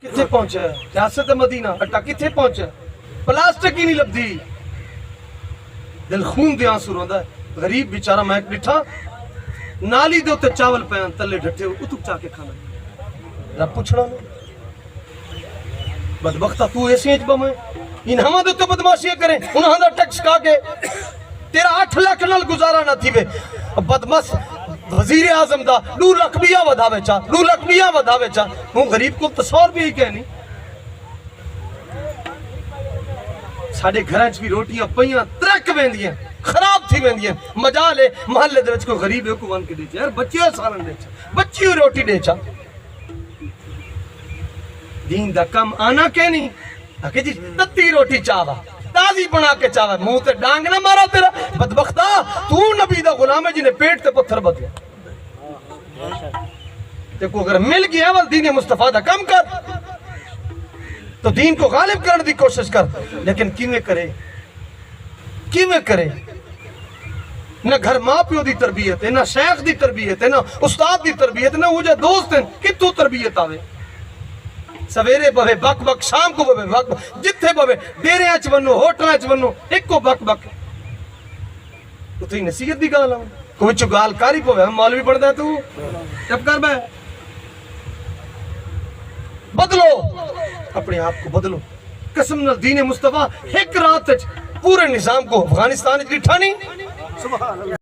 کتنے پہنچا ہے ریاست مدینہ اٹا کتنے پہنچا پلاسٹک ہی نہیں لبدی دل خون دے آنسو روندا ہے غریب بیچارہ میں ڈٹھا نالی دے تے چاول پین تلے ڈٹھے اتک چا کے کھانا رب پوچھنا بدبختہ تو ایسے اچ بم ہے ان ہماں دے تے بدماشیاں کریں انہاں دا ٹیکس کا کے تیرا 8 لاکھ نال گزارا نہ تھی وے بدمس وزیر اعظم دا 2 لاکھ بیا وداوے چا 2 لاکھ بیا وداوے چا ہوں غریب کو تصور بھی ہی کہنی ساڑے گھراں چ بھی روٹیاں پئیاں ترک ویندیاں خراب تھی ویندیاں مجال ہے محلے دے وچ کوئی غریب ہے کو ون کے دے چا یار بچیاں سالن دے چا بچیوں روٹی دے چا دین دا کم آنا کہ نہیں کہ جی تتی روٹی چاوا تازی بنا کے چاوا منہ تے ڈانگ نہ مارا تیرا بدبختہ تو نبی دا غلام ہے جنہیں پیٹ تے پتھر بدیا تے کو اگر مل گیا ول دین مصطفیٰ دا کم کر تو دین کو غالب کرنے دی کوشش کر لیکن کیویں کرے نہ گھر ماں پیو دی تربیت ہے نہ شیخ دی تربیت ہے نہ استاد دی تربیت نہ وہ جا دوست ہیں کتوں تربیت آوے سویرے بوے بک بک شام کو بوے بک بک جتھے بوے ڈیرے آچ ونو ہوٹل آچ ونو ایک کو بک بک تو ہی نصیحت دی گال آؤں کوئی چو گال کاری پوے ہم مولوی پڑھ دے تو جب کر بے بدلو اپنے آپ کو بدلو قسم نال دین مصطفیٰ ایک رات پورے نظام کو افغانستان اٹھانی سبحان اللہ